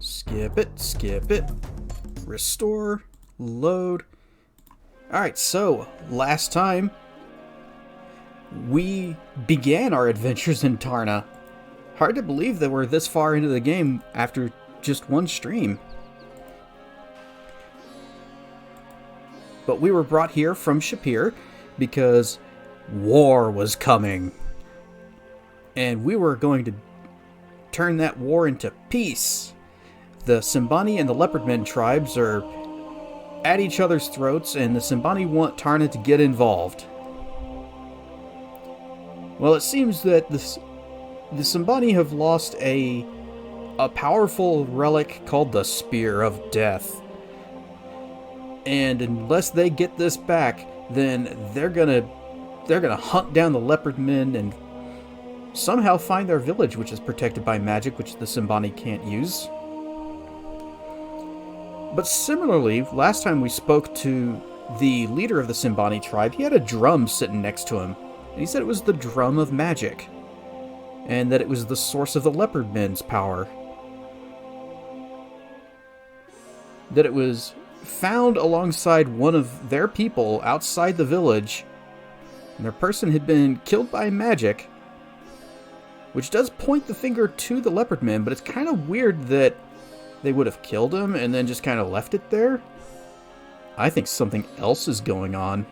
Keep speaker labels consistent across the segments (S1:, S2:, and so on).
S1: Skip it, skip it. Restore, load. Alright, so last time we began our adventures in Tarna. Hard to believe that we're this far into the game after just one stream. But we were brought here from Shapir because war was coming. And we were going to turn that war into peace. The Simbani and the Leopardmen tribes are at each other's throats, and the Simbani want Tarna to get involved. Well, it seems that the Simbani have lost a powerful relic called the Spear of Death. And unless they get this back, then they're gonna hunt down the Leopardmen and somehow find their village, which is protected by magic, which the Simbani can't use. But similarly, last time we spoke to the leader of the Simbani tribe, he had a drum sitting next to him. And he said it was the drum of magic. And that it was the source of the Leopardmen's power. That it was found alongside one of their people outside the village. And their person had been killed by magic. Which does point the finger to the Leopardmen, but it's kind of weird that they would have killed him and then just kind of left it there. I think something else is going on.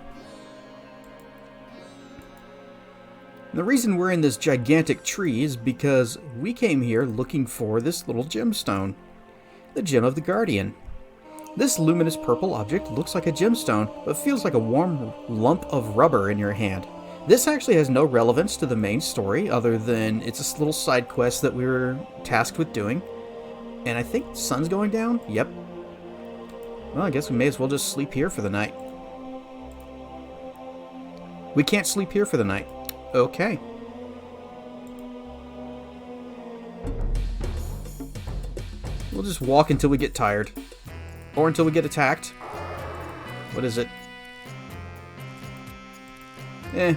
S1: The reason we're in this gigantic tree is because we came here looking for this little gemstone. The Gem of the Guardian. This luminous purple object looks like a gemstone, but feels like a warm lump of rubber in your hand. This actually has no relevance to the main story, other than it's a little side quest that we were tasked with doing. And I think the sun's going down? Yep. Well, I guess we may as well just sleep here for the night. We can't sleep here for the night. Okay. We'll just walk until we get tired. Or until we get attacked. What is it?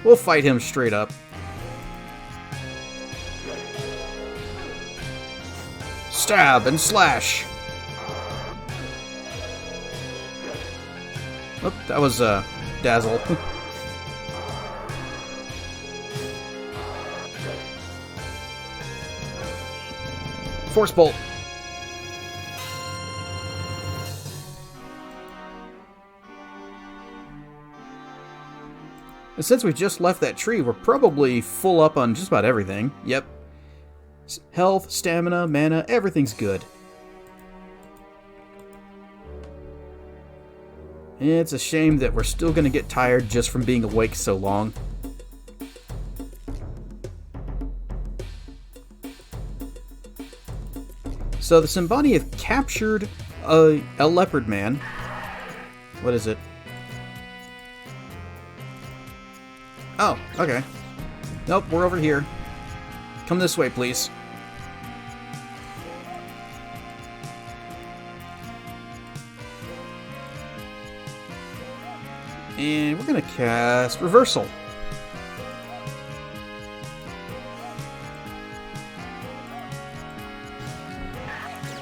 S1: We'll fight him straight up. Stab and slash. Oh, that was Dazzle. Force Bolt. And since we just left that tree, we're probably full up on just about everything. Yep. Health, stamina, mana, everything's good. It's a shame that we're still going to get tired just from being awake so long. So the Simbani have captured a leopard man. What is it? Oh, okay. Nope, we're over here. Come this way, please. And we're going to cast Reversal.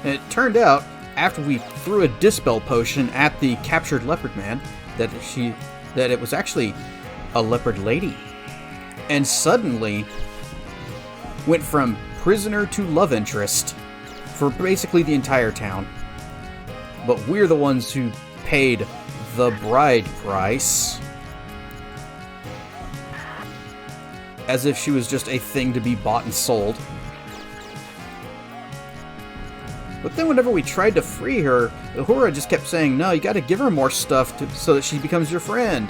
S1: And it turned out, after we threw a Dispel Potion at the captured leopard man, that it was actually a leopard lady. And suddenly went from prisoner to love interest for basically the entire town. But we're the ones who paid the bride price. As if she was just a thing to be bought and sold. But then whenever we tried to free her, Uhura just kept saying, no, you gotta give her more stuff so that she becomes your friend.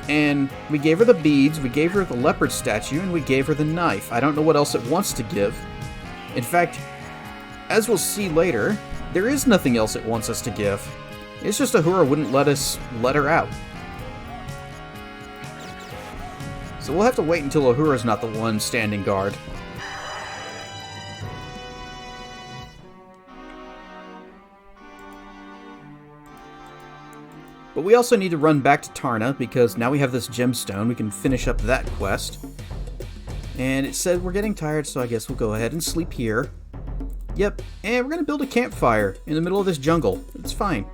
S1: And we gave her the beads, we gave her the leopard statue, and we gave her the knife. I don't know what else it wants to give. In fact, as we'll see later, there is nothing else it wants us to give. It's just Uhura wouldn't let us let her out. So we'll have to wait until Uhura's not the one standing guard. But we also need to run back to Tarna, because now we have this gemstone. We can finish up that quest. And it said we're getting tired, so I guess we'll go ahead and sleep here. Yep, and we're gonna build a campfire in the middle of this jungle. It's fine.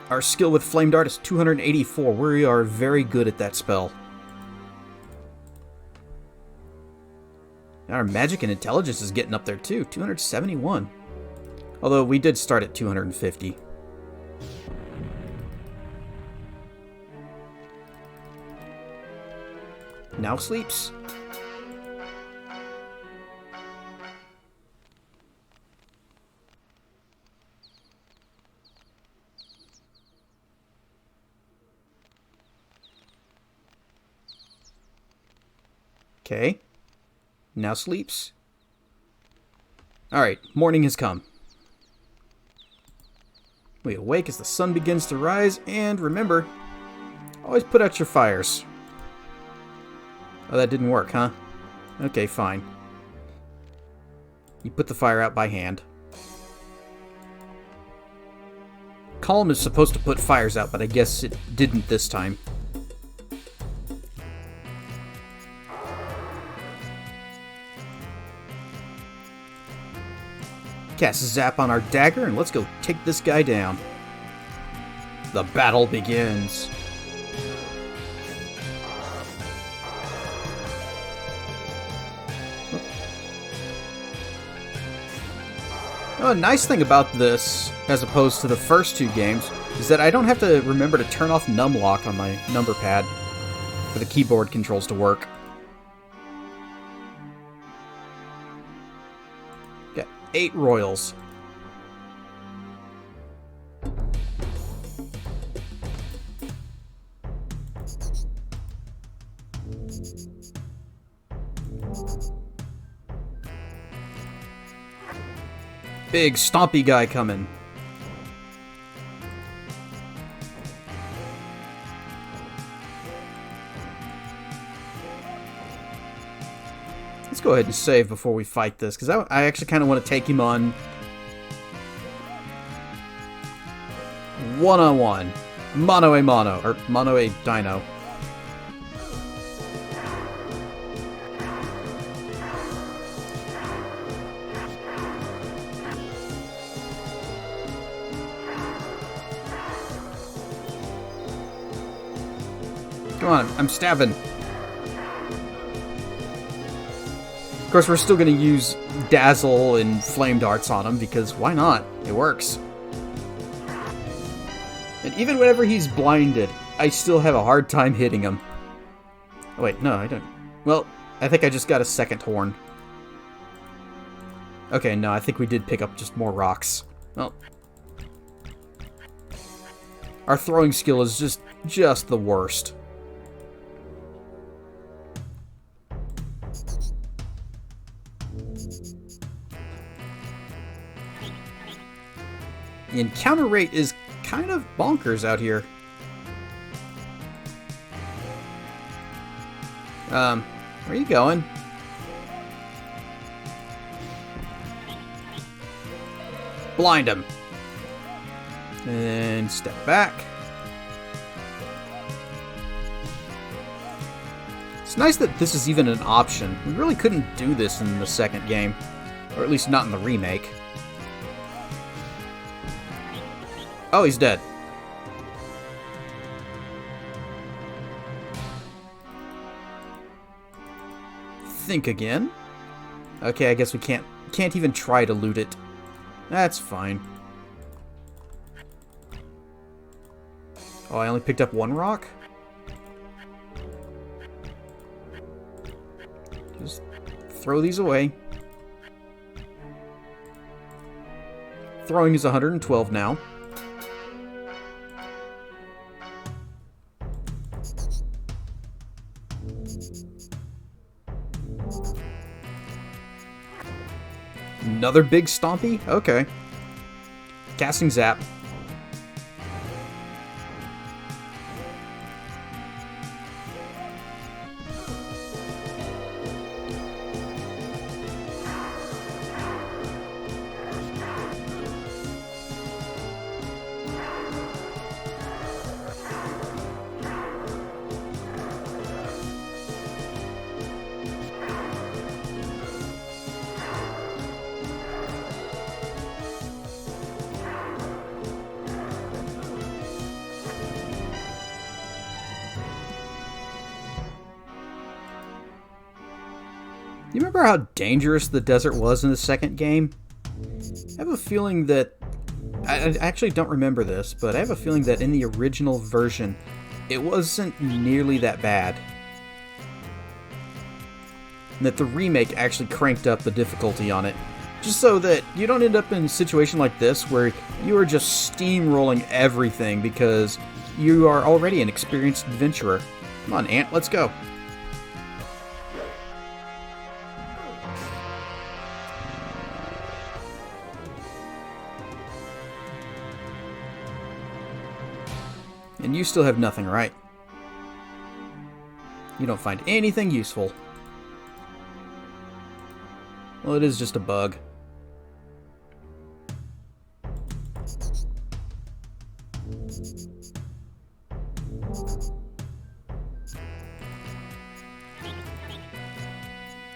S1: Our skill with Flame Dart is 284. We are very good at that spell. Our magic and intelligence is getting up there too, 271. Although we did start at 250. Now sleeps. Okay. Now sleeps. Alright, morning has come. We awake as the sun begins to rise, and remember, always put out your fires. Oh, that didn't work, huh? Okay, fine. You put the fire out by hand. Column is supposed to put fires out, but I guess it didn't this time. Cast a zap on our dagger, and let's go take this guy down. The battle begins. Oh, a nice thing about this, as opposed to the first two games, is that I don't have to remember to turn off numlock on my number pad for the keyboard controls to work. Got 8 royals. Big stompy guy coming. Let's go ahead and save before we fight this, because I actually kind of want to take him on one-on-one. Mono a mono, or mono a dino. Come on, I'm stabbing. Of course, we're still going to use Dazzle and Flame Darts on him, because why not? It works. And even whenever he's blinded, I still have a hard time hitting him. Oh wait, no, I don't. Well, I think I just got a second horn. Okay, no, I think we did pick up just more rocks. Well, our throwing skill is just the worst. The encounter rate is kind of bonkers out here. Where are you going? Blind him. And step back. It's nice that this is even an option. We really couldn't do this in the second game. Or at least not in the remake. Oh, he's dead. Think again. Okay, I guess we can't even try to loot it. That's fine. Oh, I only picked up 1 rock? Just throw these away. Throwing is 112 now. Another big stompy? Okay. Casting zap. You remember how dangerous the desert was in the second game? I have a feeling that... I actually don't remember this, but I have a feeling that in the original version, it wasn't nearly that bad. And that the remake actually cranked up the difficulty on it. Just so that you don't end up in a situation like this where you are just steamrolling everything because you are already an experienced adventurer. Come on, Ant, let's go. And you still have nothing, right? You don't find anything useful. Well, it is just a bug.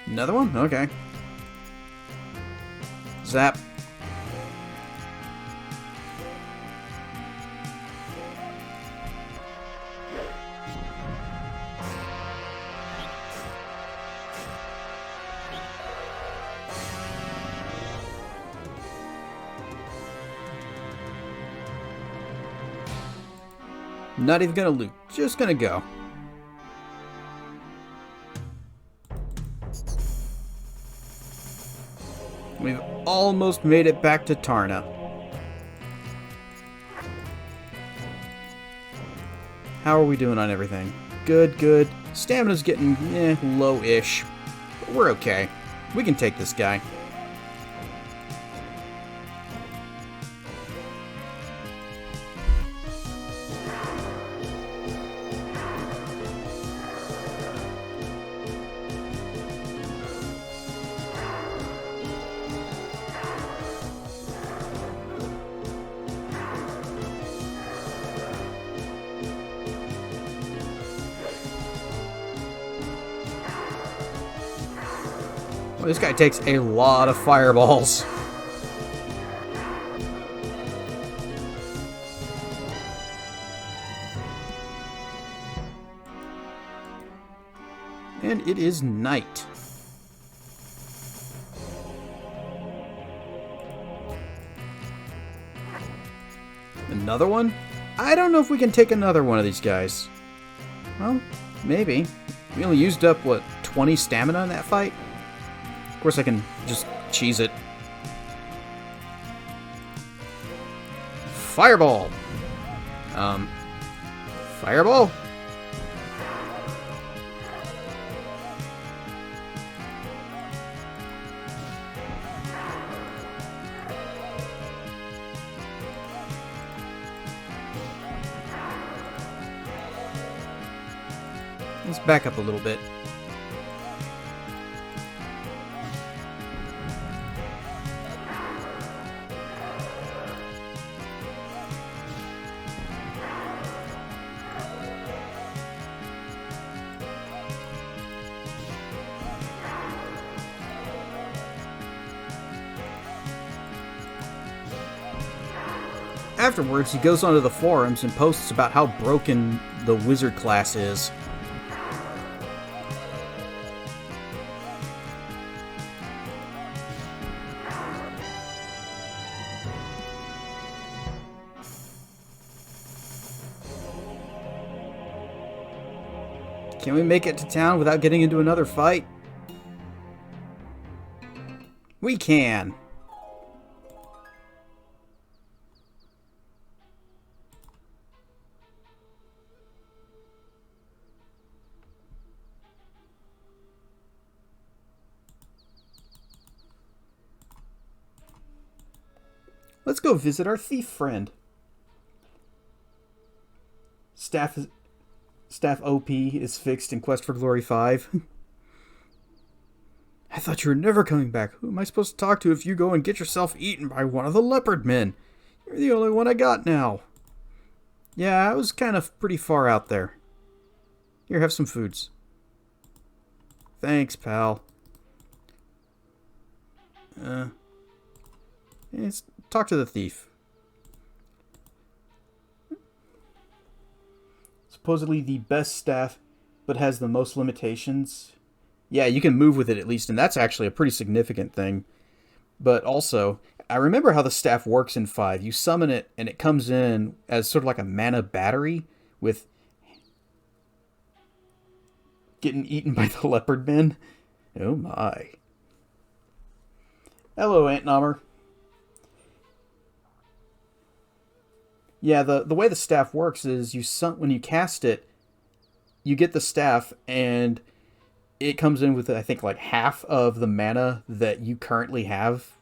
S1: Another one? Okay. Zap. Not even gonna loot, just gonna go. We've almost made it back to Tarna. How are we doing on everything? Good, good. Stamina's getting, low-ish. But we're okay. We can take this guy. Well, this guy takes a lot of fireballs. And it is night. Another one? I don't know if we can take another one of these guys. Well, maybe. We only used up, what, 20 stamina in that fight? Of course I can just cheese it. Fireball! Fireball? Let's back up a little bit. Afterwards, he goes onto the forums and posts about how broken the wizard class is. Can we make it to town without getting into another fight? We can. Let's go visit our thief friend. Staff OP is fixed in Quest for Glory 5. I thought you were never coming back. Who am I supposed to talk to if you go and get yourself eaten by one of the leopard men? You're the only one I got now. Yeah, I was kind of pretty far out there. Here, have some foods. Thanks, pal. Let's talk to the thief. Supposedly the best staff, but has the most limitations. Yeah, you can move with it at least, and that's actually a pretty significant thing. But also, I remember how the staff works in 5. You summon it, and it comes in as sort of like a mana battery with getting eaten by the leopard men. Oh my. Hello, Antnommer. Yeah, the way the staff works is when you cast it, you get the staff, and it comes in with, I think, like half of the mana that you currently have.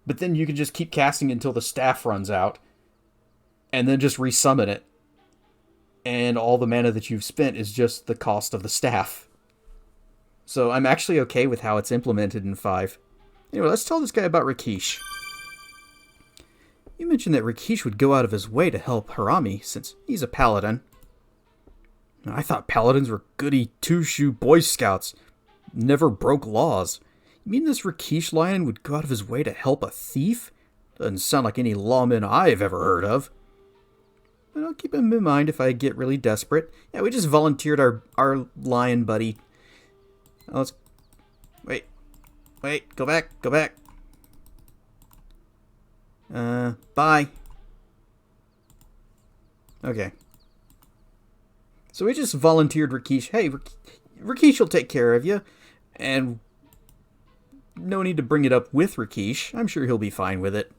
S1: But then you can just keep casting until the staff runs out, and then just resummon it. And all the mana that you've spent is just the cost of the staff. So I'm actually okay with how it's implemented in 5. Anyway, let's tell this guy about Rakesh. You mentioned that Rakesh would go out of his way to help Harami, since he's a paladin. I thought paladins were goody two-shoe Boy Scouts. Never broke laws. You mean this Rakesh lion would go out of his way to help a thief? Doesn't sound like any lawman I've ever heard of. But I'll keep him in mind if I get really desperate. Yeah, we just volunteered our lion buddy. Let's... Wait, go back. Bye. Okay. So we just volunteered Rakesh. Hey, Rakesh will take care of you. And no need to bring it up with Rakesh. I'm sure he'll be fine with it.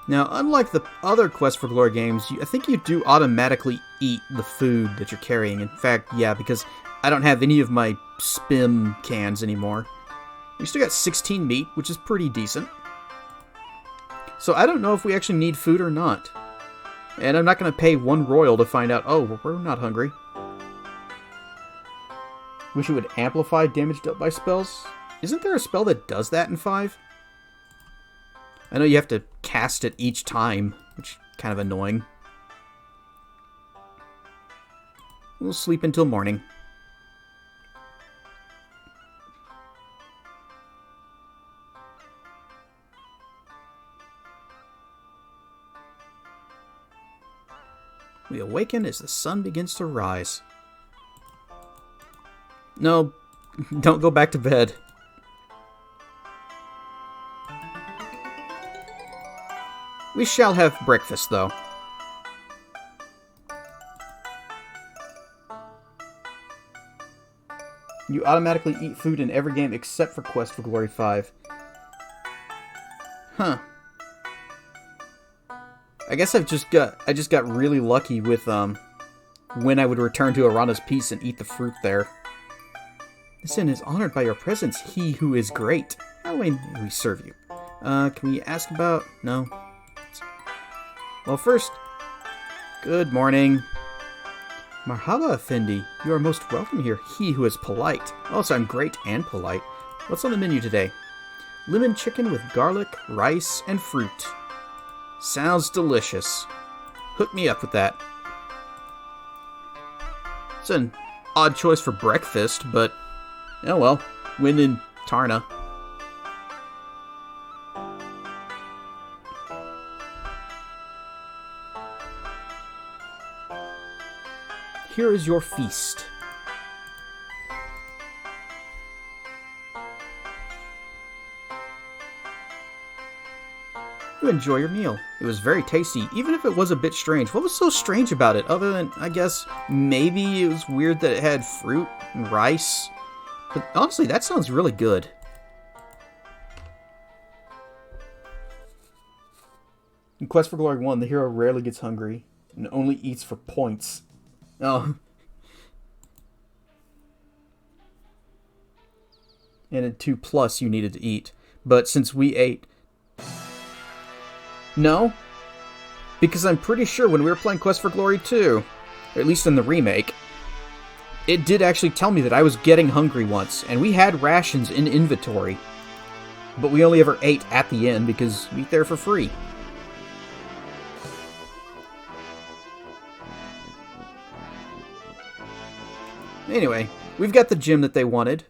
S1: Now, unlike the other Quest for Glory games, I think you do automatically eat the food that you're carrying. In fact, yeah, because I don't have any of my Spim cans anymore. We still got 16 meat, which is pretty decent. So I don't know if we actually need food or not. And I'm not going to pay 1 royal to find out, oh, we're not hungry. Wish it would amplify damage dealt by spells. Isn't there a spell that does that in 5? I know you have to cast it each time, which is kind of annoying. We'll sleep until morning. We awaken as the sun begins to rise. No, don't go back to bed. We shall have breakfast, though. You automatically eat food in every game except for Quest for Glory 5. Huh. I guess I just got really lucky with when I would return to Arana's Peace and eat the fruit there. This inn is honored by your presence, he who is great. How may we serve you? Can we ask about... No. Well, first, good morning. Marhaba, Effendi. You are most welcome here, he who is polite. Also, I'm great and polite. What's on the menu today? Lemon chicken with garlic, rice, and fruit. Sounds delicious. Hook me up with that. It's an odd choice for breakfast, but oh well. When in Tarna. Here is your feast. You enjoy your meal. It was very tasty, even if it was a bit strange. What was so strange about it, other than, I guess, maybe it was weird that it had fruit and rice? But honestly, that sounds really good. In Quest for Glory 1, the hero rarely gets hungry and only eats for points. Oh. And in 2+ you needed to eat. But since we ate... No. Because I'm pretty sure when we were playing Quest for Glory 2, or at least in the remake, it did actually tell me that I was getting hungry once, and we had rations in inventory. But we only ever ate at the end because we eat there for free. Anyway, we've got the gym that they wanted.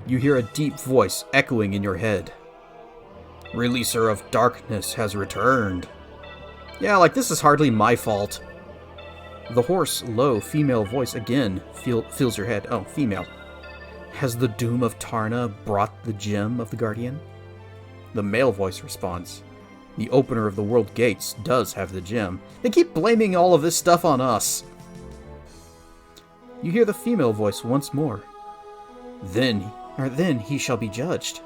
S1: You hear a deep voice echoing in your head. Releaser of darkness has returned. Yeah, like this is hardly my fault. The hoarse, low, female voice again fills your head. Oh, female. Has the doom of Tarna brought the gem of the Guardian? The male voice responds. The opener of the world gates does have the gem. They keep blaming all of this stuff on us. You hear the female voice once more. Then he shall be judged.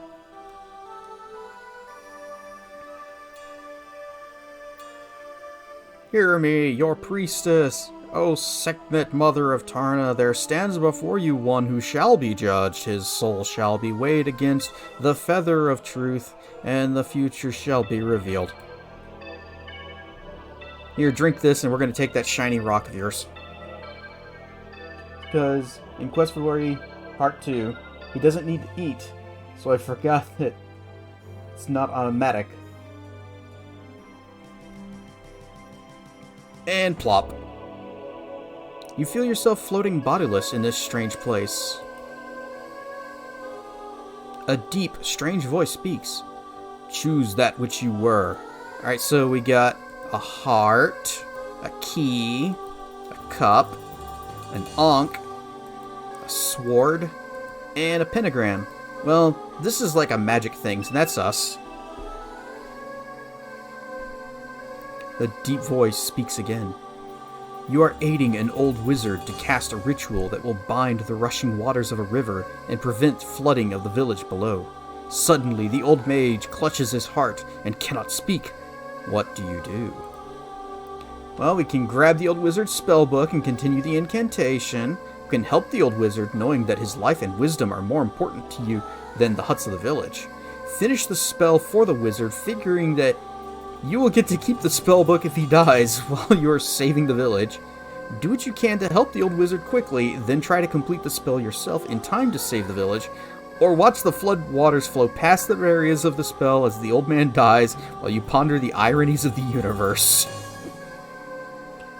S1: Hear me, your priestess. O Sekhmet, mother of Tarna, there stands before you one who shall be judged. His soul shall be weighed against the feather of truth, and the future shall be revealed. Here, drink this, and we're going to take that shiny rock of yours. Because in Quest for Glory Part 2, he doesn't need to eat, so I forgot that it's not automatic. And plop. You feel yourself floating bodiless in this strange place. A deep, strange voice speaks. Choose that which you were. Alright, so we got a heart, a key, a cup, an ankh, a sword, and a pentagram. Well, this is like a magic thing, so that's us. The deep voice speaks again. You are aiding an old wizard to cast a ritual that will bind the rushing waters of a river and prevent flooding of the village below. Suddenly, the old mage clutches his heart and cannot speak. What do you do? Well, we can grab the old wizard's spellbook and continue the incantation. We can help the old wizard, knowing that his life and wisdom are more important to you than the huts of the village. Finish the spell for the wizard, figuring that you will get to keep the spellbook if he dies while you are saving the village. Do what you can to help the old wizard quickly, then try to complete the spell yourself in time to save the village, or watch the flood waters flow past the areas of the spell as the old man dies while you ponder the ironies of the universe.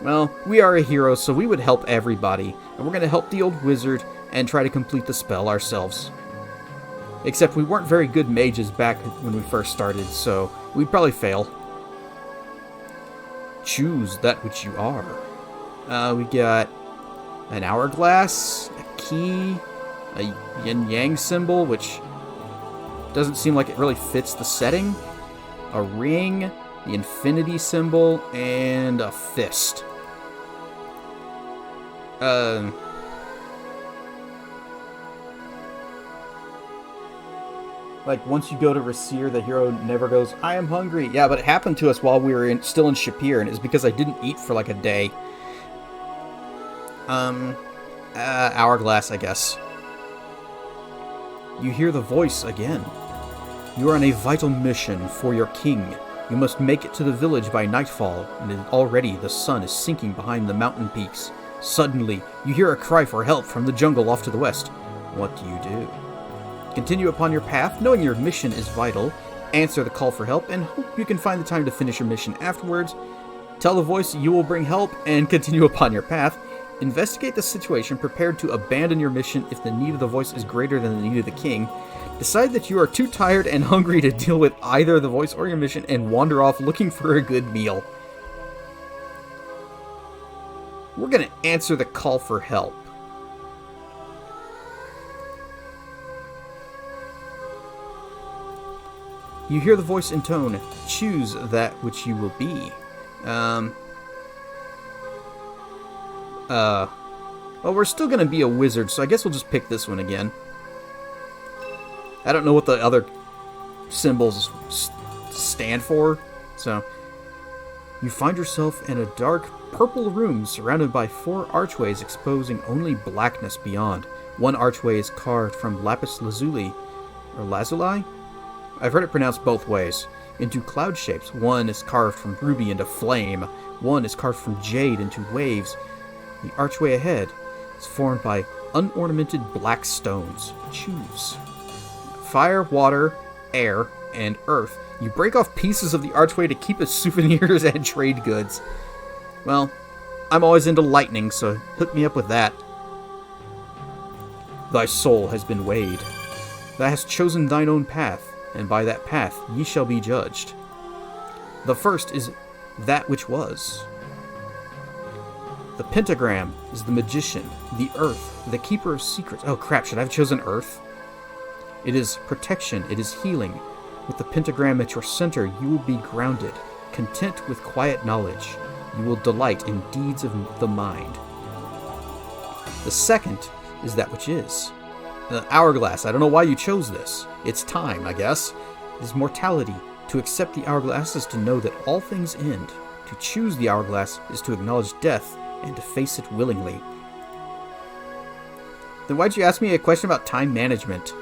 S1: Well, we are a hero, so we would help everybody, and we're going to help the old wizard and try to complete the spell ourselves. Except we weren't very good mages back when we first started, so we'd probably fail. Choose that which you are. We got an hourglass, a key, a yin-yang symbol, which doesn't seem like it really fits the setting, a ring, the infinity symbol, and a fist. Like, once you go to Rasir, the hero never goes, I am hungry. Yeah, but it happened to us while we were still in Shapir, and it's because I didn't eat for like a day. Hourglass, I guess. You hear the voice again. You are on a vital mission for your king. You must make it to the village by nightfall, and already the sun is sinking behind the mountain peaks. Suddenly, you hear a cry for help from the jungle off to the west. What do you do? Continue upon your path, knowing your mission is vital. Answer the call for help, and hope you can find the time to finish your mission afterwards. Tell the voice you will bring help, and continue upon your path. Investigate the situation, prepared to abandon your mission if the need of the voice is greater than the need of the king. Decide that you are too tired and hungry to deal with either the voice or your mission, and wander off looking for a good meal. We're going to answer the call for help. You hear the voice intone, choose that which you will be. Well, we're still gonna be a wizard, so I guess we'll just pick this one again. I don't know what the other symbols stand for, so... You find yourself in a dark, purple room surrounded by 4 archways exposing only blackness beyond. One archway is carved from lapis lazuli, or lazuli? I've heard it pronounced both ways, into cloud shapes. One is carved from ruby into flame. One is carved from jade into waves. The archway ahead is formed by unornamented black stones. Choose. Fire, water, air, and earth. You break off pieces of the archway to keep as souvenirs and trade goods. Well, I'm always into lightning, so hook me up with that. Thy soul has been weighed. Thou hast chosen thine own path, and by that path ye shall be judged. The first is that which was. The pentagram is the magician, the earth, the keeper of secrets. Oh crap, should I have chosen earth? It is protection, it is healing. With the pentagram at your center, you will be grounded, content with quiet knowledge. You will delight in deeds of the mind. The second is that which is. The hourglass, I don't know why you chose this. It's time, I guess. It is mortality. To accept the hourglass is to know that all things end. To choose the hourglass is to acknowledge death and to face it willingly. Then why'd you ask me a question about time management?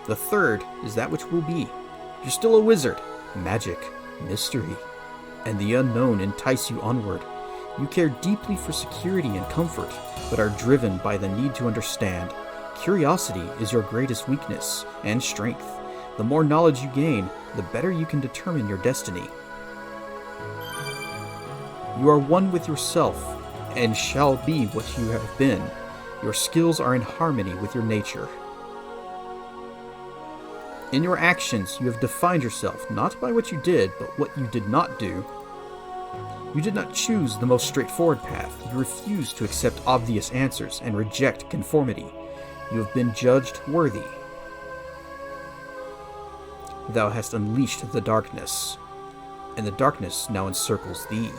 S1: The third is that which will be. You're still a wizard. Magic, mystery, and the unknown entice you onward. You care deeply for security and comfort, but are driven by the need to understand. Curiosity is your greatest weakness and strength. The more knowledge you gain, the better you can determine your destiny. You are one with yourself, and shall be what you have been. Your skills are in harmony with your nature. In your actions, you have defined yourself, not by what you did, but what you did not do. You did not choose the most straightforward path. You refused to accept obvious answers and reject conformity. You have been judged worthy. Thou hast unleashed the darkness, and the darkness now encircles thee.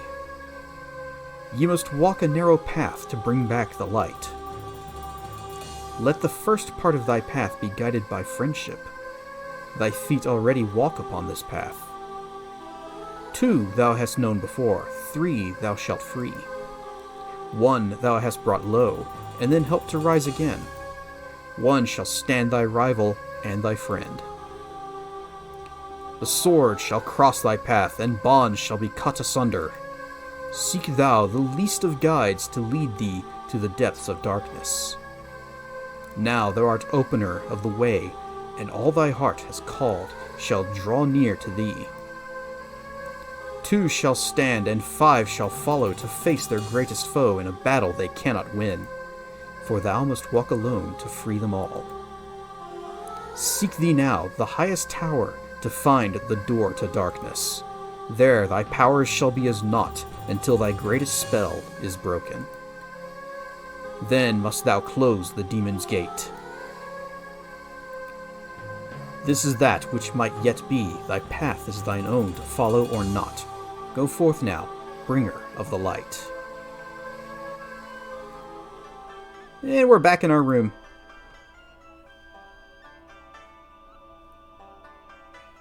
S1: Ye must walk a narrow path to bring back the light. Let the first part of thy path be guided by friendship. Thy feet already walk upon this path. 2 thou hast known before, 3 thou shalt free. 1 thou hast brought low, and then helped to rise again. 1 shall stand thy rival and thy friend. The sword shall cross thy path, and bonds shall be cut asunder. Seek thou the least of guides to lead thee to the depths of darkness. Now thou art opener of the way, and all thy heart has called shall draw near to thee. 2 shall stand, and 5 shall follow to face their greatest foe in a battle they cannot win, for thou must walk alone to free them all. Seek thee now the highest tower to find the door to darkness. There thy powers shall be as naught until thy greatest spell is broken. Then must thou close the demon's gate. This is that which might yet be. Thy path is thine own to follow or not. Go forth now, bringer of the light. And we're back in our room.